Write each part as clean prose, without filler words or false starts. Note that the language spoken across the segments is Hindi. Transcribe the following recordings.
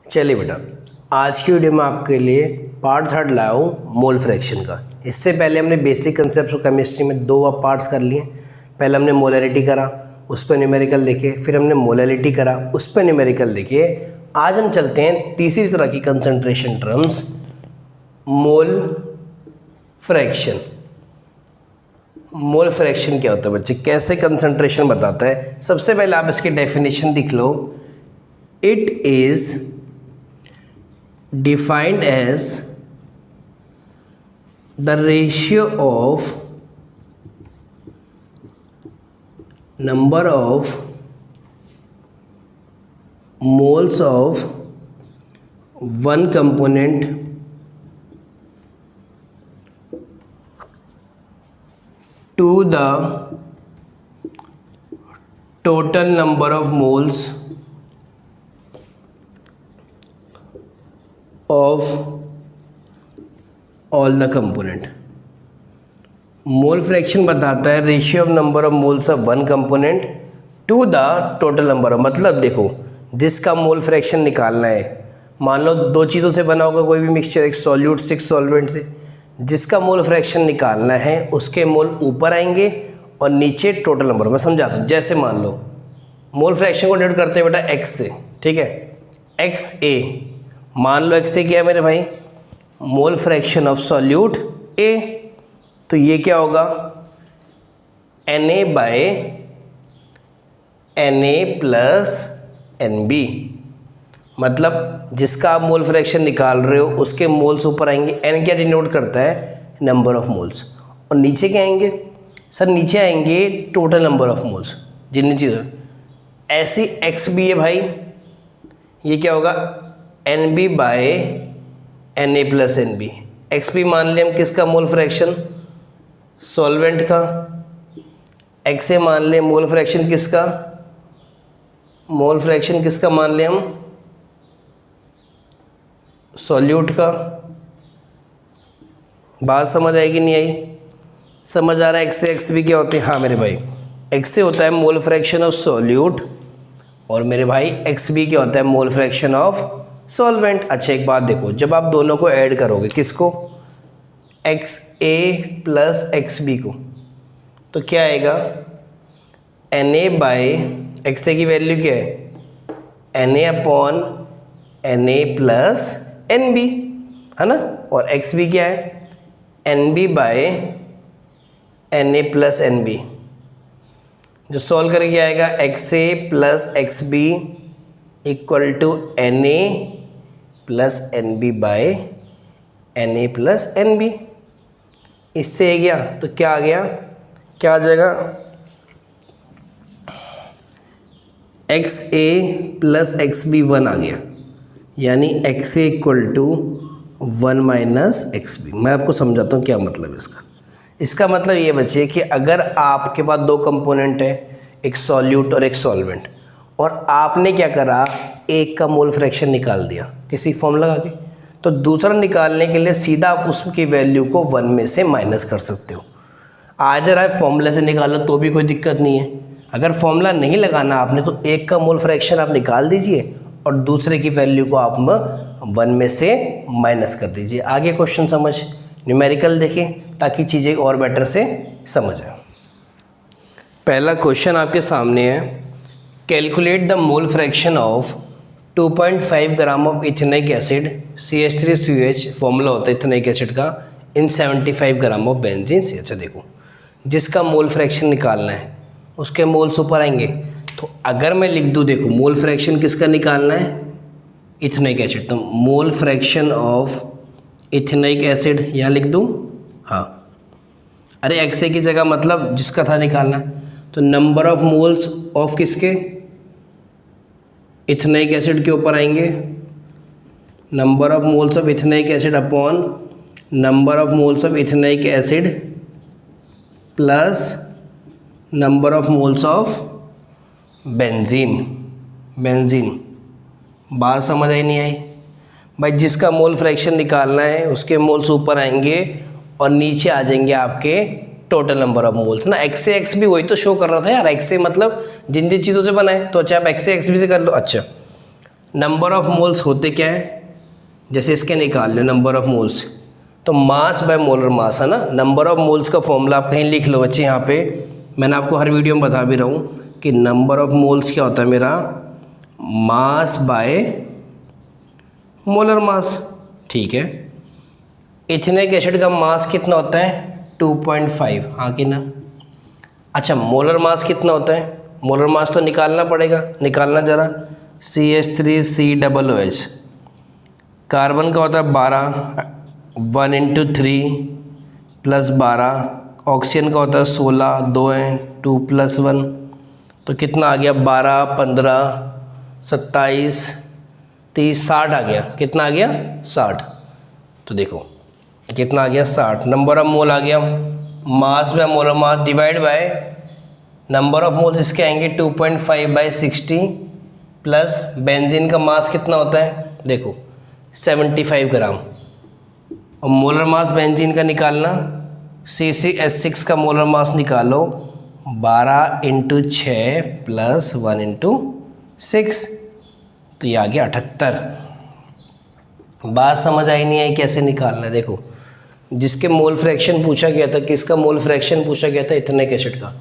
चलिए बेटा, आज की वीडियो में आपके लिए पार्ट थर्ड लाया हूँ मोल फ्रैक्शन का। इससे पहले हमने बेसिक कंसेप्ट ऑफ केमिस्ट्री में दो पार्ट्स कर लिए। पहले हमने मोलैरिटी करा, उस पर न्यूमेरिकल देखे, फिर हमने मोलैलिटी करा, उस पर न्यूमेरिकल देखे। आज हम चलते हैं तीसरी तरह की concentration terms, mole fraction. Mole fraction क्या होता है बच्चे, कैसे कंसंट्रेशन बताता है? सबसे पहले आप इसकी डेफिनेशन लिख लो। It is defined as the ratio of number of moles of one component to the total number of moles of all the component। Mole fraction बताता है ratio of number of moles of one component to the total number of. मतलब देखो, जिसका मोल फ्रैक्शन निकालना है, मान लो दो चीज़ों से बना होगा कोई भी मिक्सचर, एक सॉल्यूट से एक सॉल्वेंट से, जिसका मोल फ्रैक्शन निकालना है उसके मोल ऊपर आएंगे और नीचे टोटल नंबर। मैं समझाता हूँ। जैसे मान लो मोल फ्रैक्शन को डिनोट करते हैं बेटा एक्स से, ठीक है, एक्स ए। मान लो एक्स ए क्या है मेरे भाई, mole fraction of solute A. तो ये क्या होगा, N A by N A plus N B. मतलब जिसका आप मोल फ्रैक्शन निकाल रहे हो उसके मोल्स ऊपर आएंगे। एन क्या डिनोट करता है, नंबर ऑफ मोल्स। और नीचे क्या आएंगे सर, नीचे आएंगे टोटल नंबर ऑफ मोल्स जितनी चीज़ें। ऐसी एक्स बी है भाई, ये क्या होगा, N B by N A plus N B. X B मान लिया हम किसका, मोल फ्रैक्शन सॉल्वेंट का। एक्स ए मान लिया मोल फ्रैक्शन किसका, मोल फ्रैक्शन किसका मान लिया हम, सॉल्यूट का। बात समझ आएगी नहीं आई? समझ आ रहा है? एक्स ए एक्स बी क्या होते हैं? हाँ मेरे भाई, एक्स ए होता है मोल फ्रैक्शन ऑफ सॉल्यूट और मेरे भाई एक्स बी क्या होता है, मोल फ्रैक्शन ऑफ सॉल्वेंट। अच्छा एक बात देखो, जब आप दोनों को ऐड करोगे, किसको, X A plus X B को, तो क्या आएगा, N A by X A की वैल्यू क्या है, N A upon N A plus N B, है ना। और एक्स बी क्या है, N B by N A plus N B. जो सॉल्व करके आएगा, X A plus X B equal to N A plus N B by N A plus N B. इससे आ गया तो क्या आ गया, क्या आ जाएगा, X A plus X B 1 आ गया, यानी X A equal to 1 minus X B. मैं आपको समझाता हूँ क्या मतलब है इसका। इसका मतलब ये बच्चे कि अगर आपके पास दो कंपोनेंट है, एक सॉल्यूट और एक सॉल्वेंट, और आपने क्या करा, एक का मोल फ्रैक्शन निकाल दिया किसी फॉर्मूला लगा के, तो दूसरा निकालने के लिए सीधा आप उसकी वैल्यू को 1 में से माइनस कर सकते हो। अगर आप फॉर्मूले से निकालो तो भी कोई दिक्कत नहीं है। अगर फॉर्मूला नहीं लगाना आपने, तो एक का मोल फ्रैक्शन आप निकाल दीजिए और दूसरे की वैल्यू को आप 1 में से माइनस कर दीजिए। आगे क्वेश्चन समझ, न्यूमेरिकल देखें ताकि चीज़ें और बेटर से समझ आए। पहला क्वेश्चन आपके सामने है, calculate the mole fraction of 2.5 gram of ethnic acid CH3COH, formula होता है इथेनिक एसिड का, इन 75 ग्राम ऑफ बेंजीन से। अच्छा देखो, जिसका मोल फ्रैक्शन निकालना है उसके मोल्स ऊपर आएंगे। तो अगर मैं लिख दूँ, देखो मोल फ्रैक्शन किसका निकालना है, इथेनिक एसिड, तो मोल फ्रैक्शन ऑफ इथेनिक एसिड यहाँ लिख दूँ। हाँ, अरे एक्स ए की जगह मतलब जिसका था निकालना है, तो नंबर ऑफ मोल्स ऑफ किसके, इथेनिक एसिड के ऊपर आएंगे, number of moles of ethnic acid upon number of moles of ethnic acid plus number of moles of benzene. Benzene बात समझ आई नहीं आई भाई? जिसका मोल फ्रैक्शन निकालना है उसके मोल्स ऊपर आएंगे और नीचे आ जाएंगे आपके टोटल नंबर ऑफ मोल्स ना। एक्स से एक्स भी वही तो शो कर रहा था यार। एक्स से मतलब जिन जिन चीज़ों से बना है, तो अच्छा आप एक्स से एक्स भी से कर लो। अच्छा नंबर ऑफ मोल्स होते क्या है, जैसे इसके निकाल लो नंबर ऑफ मोल्स, तो मास बाय मोलर मास है ना। नंबर ऑफ मोल्स का फॉर्मूला आप कहीं लिख लो बच्चे, यहाँ पे मैंने आपको हर वीडियो में बता भी रहा हूँ कि नंबर ऑफ मोल्स क्या होता है मेरा, मास बाय मोलर मास। ठीक है, इथेनिक एसिड का मास कितना होता है 2.5, हाँ कि ना। अच्छा, मोलर मास कितना होता है, मोलर मास तो निकालना पड़ेगा, निकालना ज़रा। CH3COOH, कार्बन का होता है 12, 1 × 3 + 12, ऑक्सीजन का होता है 16, 2 हैं 2 + 1, तो कितना आ गया 12, 15, 27, 30, 60 आ गया। कितना आ गया 60। तो देखो कितना आ गया 60। नंबर ऑफ मोल आ गया, mass by molar mass divide by number of moles, इसके आएंगे 2.5/60 प्लस बेंजीन का मास कितना होता है देखो 75 ग्राम, और मोलर मास बेंजीन का निकालना, CCH6 का मोलर मास निकालो 12 × 6 + 1 × 6, तो ये आ गया 78। बात समझ आई नहीं आई कैसे निकालना है। देखो जिसके मोल फ्रैक्शन पूछा गया था, किसका मोल फ्रैक्शन पूछा गया था, इथेनिक एसिड का।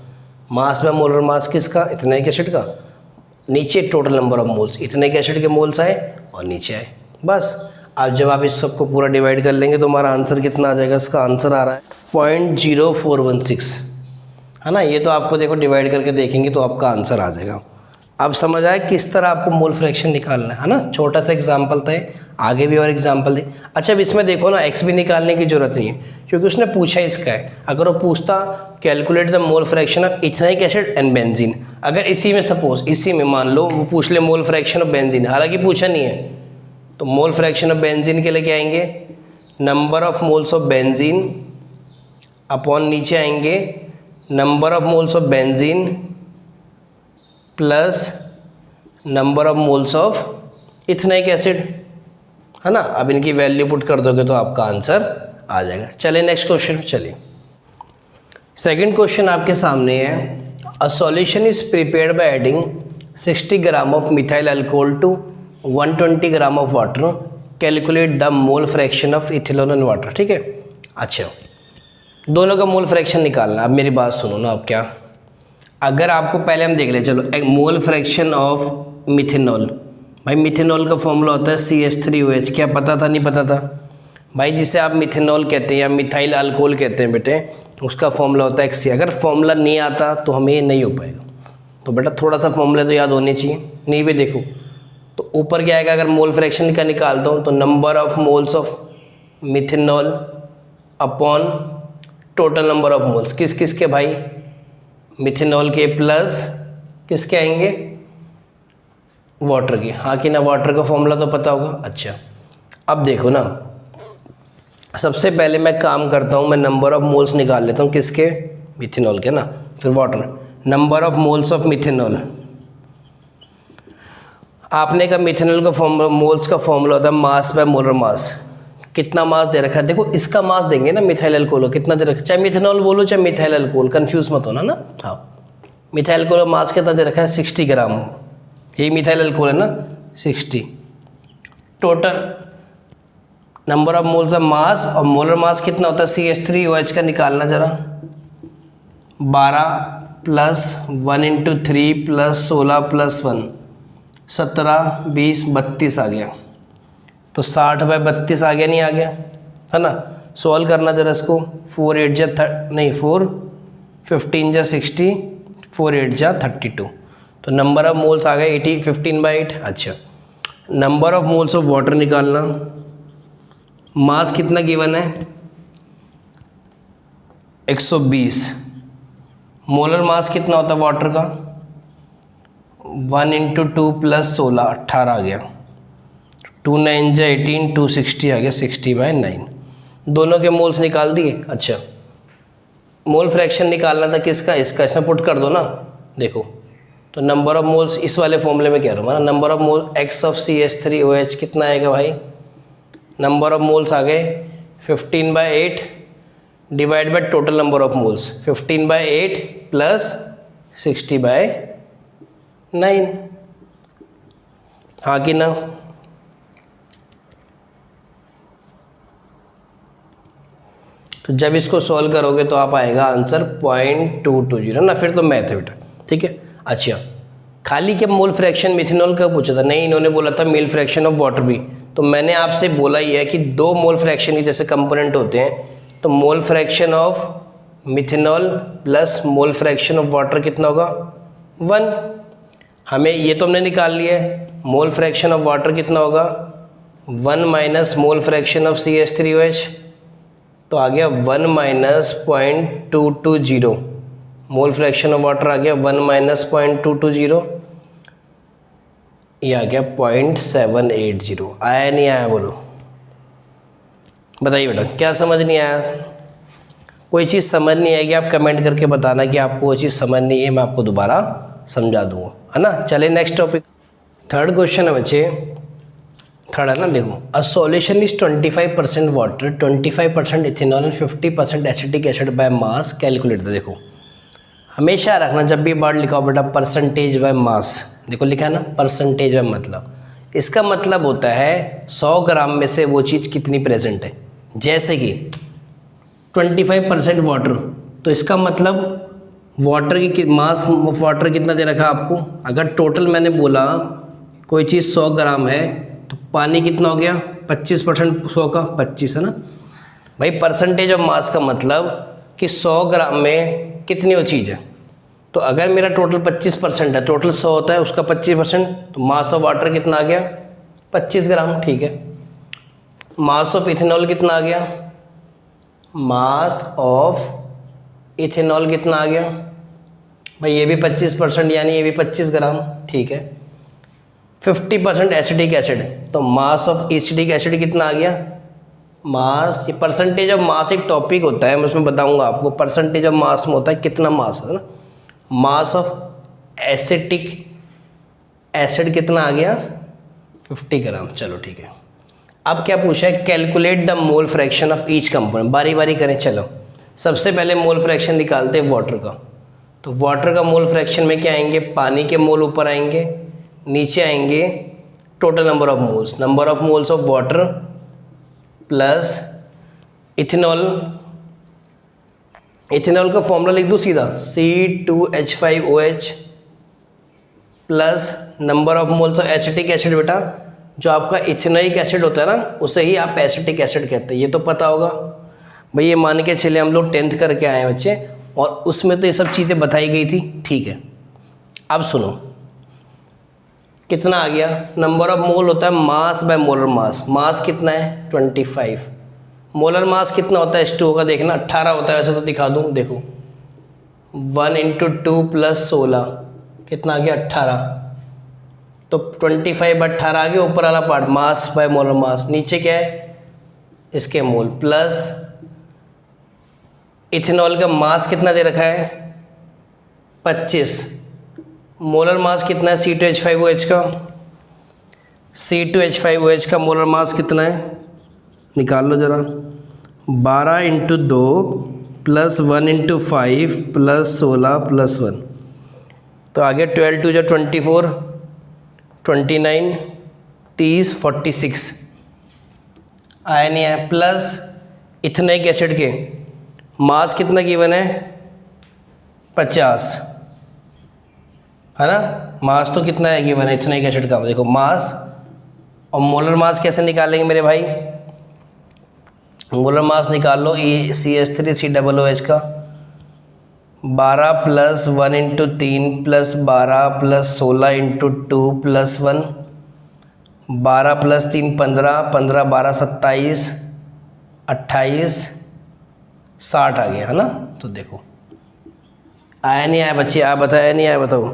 मास में मोलर मास किसका, इथेनिक एसिड का। नीचे total number of moles, ethnic acid के मोल्स आए और नीचे आए, बस। अब जब आप इस सबको पूरा डिवाइड कर लेंगे तो हमारा आंसर कितना आ जाएगा, इसका आंसर आ रहा है 0.0416, है ना। ये तो आपको देखो डिवाइड करके देखेंगे तो आपका आंसर आ जाएगा। अब समझ आया किस तरह आपको मोल फ्रैक्शन निकालना है ना। छोटा सा एग्जाम्पल था, आगे भी और एग्जाम्पल थे। अच्छा, अब इसमें देखो ना एक्स भी निकालने की जरूरत नहीं है क्योंकि उसने पूछा इसका है। अगर वो पूछता calculate the mole fraction of ethnic acid and benzene, अगर इसी में सपोज इसी में मान लो वो पूछ ले मोल फ्रैक्शन ऑफ बेंजीन, हालांकि पूछा नहीं है, तो मोल फ्रैक्शन ऑफ बेंजीन के लिए क्या आएंगे, number of moles of benzene upon नीचे आएंगे number of moles of benzene plus number of moles of ethnic acid, है ना। अब इनकी वैल्यू पुट कर दोगे तो आपका आंसर आ जाएगा। चलिए नेक्स्ट क्वेश्चन, चलिए सेकंड क्वेश्चन आपके सामने है। A solution is prepared by adding 60 gram of methyl alcohol to 120 gram of water, calculate the mole fraction of ethanol and water. ठीक है, अच्छा दोनों का मोल फ्रैक्शन निकालना। अब मेरी बात सुनो ना, अब क्या, अगर आपको पहले हम देख ले, चलो एक मोल फ्रैक्शन ऑफ मिथेनॉल, भाई मिथेनॉल का फॉर्मूला होता है CH3OH, क्या पता था नहीं पता था भाई, जिसे आप मिथेनॉल कहते हैं या मिथाइल अल्कोहल कहते हैं बेटे, उसका फॉर्मूला होता है XC। अगर फॉर्मूला नहीं आता तो हमें नहीं हो पाएगा, तो बेटा थोड़ा सा फॉर्मूला तो याद होने चाहिए। नहीं भी देखो तो ऊपर क्या आएगा, अगर मोल फ्रैक्शन का निकालता हूँ तो number of moles of methanol upon total number of moles, किस किस के भाई, मिथेनॉल के प्लस किसके आएंगे, वाटर के, हाँ कि ना। वाटर का फॉर्मूला तो पता होगा। अच्छा अब देखो ना, सबसे पहले मैं काम करता हूँ, मैं नंबर ऑफ मोल्स निकाल लेता हूँ किसके, मिथेनॉल के ना, फिर water. Number of moles of methanol, आपने का मिथेनॉल का फॉर्मूला, मोल्स का फॉर्मूला होता है मास बाय मोलर मास। कितना मास दे रखा है, देखो इसका मास देंगे ना मिथाइल अल्कोहल, कितना दे रखा है, चाहे मिथेनॉल बोलो चाहे मिथाइल अल्कोहल, कंफ्यूज मत होना ना। हाँ, मिथाइल अल्कोहल मास कितना दे रखा है 60 ग्राम, यही मिथाइल अल्कोहल है ना 60। Total number of moles of mass और मोलर मास कितना होता है CH3OH का निकालना जरा, 12 + 1 × 3 + 16 + 1, 17, 20, 32 आ गया। तो 60/32 आ गया, नहीं आ गया, है ना। सॉल्व करना जरा इसको, 4 8 जा 4 15 जा 60, 4 8 जा 32, तो नंबर ऑफ मोल्स आ गए 80, 15/8। अच्छा number of moles of water निकालना, मास कितना गिवन है 120, मोलर मास कितना होता है वाटर का 1 × 2 + 16, 18 आ गया, 2 9 जा 18, 260 आ गया, 60/9। दोनों के मोल्स निकाल दिए। अच्छा मोल फ्रैक्शन निकालना था किसका, इसका, इसमें पुट कर दो ना। देखो तो नंबर ऑफ मोल्स इस वाले फॉर्मूले में कह रहा हूँ ना, number of mole X of CH3OH कितना आएगा भाई, नंबर ऑफ मोल्स आ गए 15/8 divide by total number of moles, 15/8 + 60/9। हाँ कि ना? तो जब इसको सॉल्व करोगे तो आप आएगा आंसर 0.220 ना, फिर तो मैथ है बेटा, ठीक है। अच्छा, खाली क्या मोल फ्रैक्शन मिथेनॉल का पूछा था? नहीं, इन्होंने बोला था मोल फ्रैक्शन ऑफ वाटर भी। तो मैंने आपसे बोला ही है कि 2 मोल फ्रैक्शन के जैसे कंपोनेंट होते हैं, तो मोल fraction of methanol plus mole fraction of water कितना होगा? 1। हमें ये तो हमने निकाल लिया है। मोल फ्रैक्शन ऑफ वाटर कितना होगा? 1 minus mole fraction of CH3OH, तो आ गया 1 minus 0.220। Mole fraction of water आ गया 1 माइनस 0.220, ये आ गया 0.780। आया नहीं आया बोलो? बताइए बेटा, क्या समझ नहीं आया? कोई चीज़ समझ नहीं आएगी आप कमेंट करके बताना कि आपको वो चीज़ समझ नहीं है, मैं आपको दोबारा समझा दूँगा, है ना। चलिए नेक्स्ट टॉपिक, थर्ड क्वेश्चन है बच्चे। थर्ड है ना, देखो, अ solution is 25% water, 25% ethanol and 50% acetic acid by mass, calculate. देखो हमेशा रखना जब भी बार लिखा हो बेटा परसेंटेज बाय मास, देखो लिखा है ना परसेंटेज बाय, मतलब इसका मतलब होता है 100 ग्राम में से वो चीज़ कितनी प्रेजेंट है। जैसे कि 25% वाटर, तो इसका मतलब वाटर की मास ऑफ वाटर कितना दे रखा है आपको। अगर टोटल मैंने बोला कोई चीज़ 100 ग्राम है, तो पानी कितना हो गया? 25% 100 का 25 है ना भाई। परसेंटेज ऑफ मास का मतलब कि 100 ग्राम में कितनी वो चीज़ है। तो अगर मेरा टोटल 25% है, टोटल 100 होता है, उसका 25%, तो मास ऑफ वाटर कितना आ गया? 25 ग्राम, ठीक है। मास ऑफ इथेनॉल कितना आ गया? मास ऑफ इथेनॉल कितना आ गया भाई? ये भी 25%, यानी ये भी 25 ग्राम, ठीक है। 50% एसिटिक एसिड, तो मास ऑफ एसिटिक एसिड कितना आ गया? मास, ये परसेंटेज ऑफ मास एक टॉपिक होता है, मैं उसमें बताऊंगा आपको। परसेंटेज ऑफ मास में होता है कितना मास है ना। मास ऑफ एसिटिक एसिड कितना आ गया? 50 ग्राम। चलो ठीक है। अब क्या पूछा है? Calculate the mole fraction of each component. बारी बारी करें, चलो। सबसे पहले मोल फ्रैक्शन निकालते हैं वाटर का। तो वाटर का मोल फ्रैक्शन में क्या आएंगे? पानी के मोल ऊपर आएंगे, नीचे आएंगे total number of moles, number of moles of water plus ethanol. Ethanol का फॉर्मूला लिख दूँ सीधा, C2H5OH plus number of moles of acetic acid. बेटा जो आपका इथेनोइक एसिड होता है ना, उसे ही आप एसिटिक एसिड कहते हैं, ये तो पता होगा भाई। ये मान के चले हम लोग 10th करके आए हैं बच्चे, और उसमें तो ये सब चीज़ें बताई गई थी, ठीक है। अब सुनो कितना आ गया? नंबर ऑफ मोल होता है मास बाय मोलर मास। मास कितना है? 25। मोलर मास कितना होता है H2O का? देखना 18 होता है, वैसे तो दिखा दूँ, देखो 1 × 2 + 16 कितना आ गया? 18। तो 25 / 18 आ गया ऊपर वाला part, mass by molar mass. नीचे क्या है? इसके मोल प्लस इथेनॉल का मास कितना दे रखा है? 25। मोलर मास कितना है C2H5OH का? C2H5OH का मोलर मास कितना है? निकाल लो ज़रा। 12 × 2 + 1 × 5 + 16 + 1, तो आ गया 12 × 2 = 24, 29, 30, 46। आया नहीं आया? प्लस इथेनोइक एसिड के मास कितना गिवन है? 50, है ना। मास तो कितना है गिवन है इथेनोइक एसिड का? देखो मास और मोलर मास कैसे निकालेंगे मेरे भाई? मोलर मास निकाल लो, CH3COOH का 12 + 1 × 3 + 12 + 16 × 2 + 1, 12 + 3 15, 15 12 27, 28, 60 आ गया, है ना। तो देखो आया नहीं आया बच्चे? आप बताया नहीं आया? बताओ।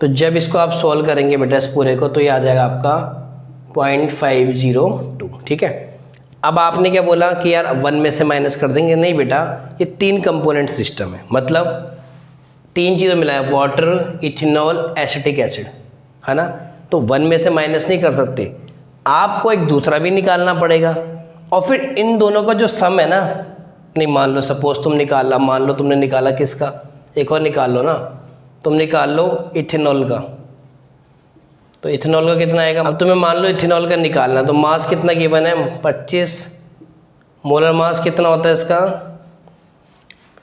तो जब इसको आप सॉल्व करेंगे बेटा इस पूरे को, तो ये आ जाएगा आपका 0.502, ठीक है। अब आपने क्या बोला कि यार 1 में से माइनस कर देंगे? नहीं बेटा, ये 3 कंपोनेंट सिस्टम है, मतलब 3 चीज़ें मिला है, वाटर, इथेनॉल, एसिटिक एसिड, है ना। तो 1 में से माइनस नहीं कर सकते, आपको एक दूसरा भी निकालना पड़ेगा, और फिर इन दोनों का जो सम है ना, नहीं मान लो सपोज तुम निकाला, मान लो तुमने निकाला किसका, एक और निकाल लो ना, तुम निकाल लो इथेनॉल का। तो इथेनॉल का कितना आएगा, अब तुम्हें मान लो इथेनॉल का निकालना, तो मास कितना गिवन है 25, मोलर मास कितना होता है इसका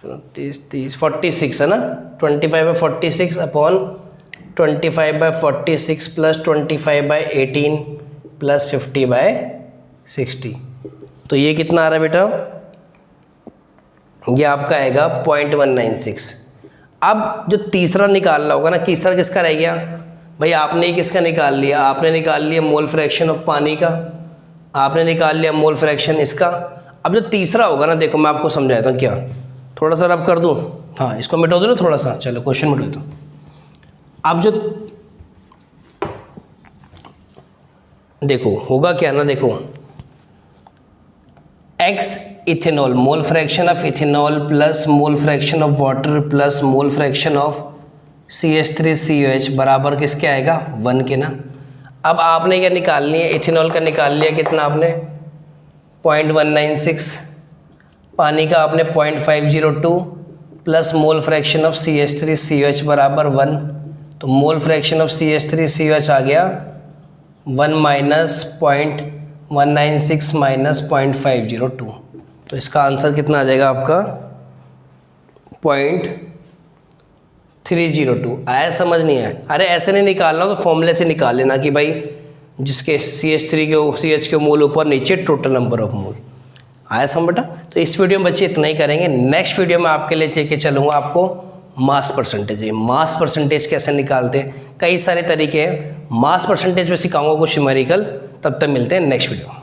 46 है ना, 25/46 अपॉन 25/46 प्लस 25/18 प्लस 50/60। तो ये कितना आ रहा है बेटा, ये आपका आएगा 0.196। अब जो तीसरा निकालना होगा ना, तीसरा किसका रह गया भाई, आपने किसका निकाल लिया, आपने निकाल लिया मोल फ्रैक्शन ऑफ पानी का, आपने निकाल लिया मोल फ्रैक्शन इसका। अब जो तीसरा होगा ना, देखो मैं आपको समझाता हूँ क्या, थोड़ा सा रब कर दूँ, हाँ इसको मिटा दो ना थोड़ा सा, चलो क्वेश्चन मिटा दो। अब जो देखो होगा क्या ना, देखो x ethanol, mole fraction of ethanol plus mole fraction of water plus mole fraction of CH3COH बराबर किसके आएगा 1 के ना। अब आपने क्या निकाल लिया, इथेनॉल का निकाल लिया कितना आपने 0.196, पानी का आपने 0.502 plus mole fraction of CH3COH बराबर 1। तो मोल फ्रैक्शन ऑफ CH3COH आ गया 1 माइनस 0.196 माइनस 0.502। तो इसका आंसर कितना आ जाएगा आपका 0.302। आया समझ नहीं आया, अरे ऐसे नहीं निकालना तो फॉर्मूले से निकाल लेना कि भाई जिसके CH3 के CH के मोल ऊपर नीचे टोटल नंबर ऑफ मोल। आया समझ बेटा। तो इस वीडियो में बच्चे इतना ही करेंगे। नेक्स्ट वीडियो में आपके लिए लेके चलूँगा आपको मास परसेंटेज। मास परसेंटेज कैसे निकालते हैं, कई सारे तरीके हैं, मास परसेंटेज में सिखाऊंगा कुछ न्यूमेरिकल। तब तक मिलते हैं नेक्स्ट वीडियो।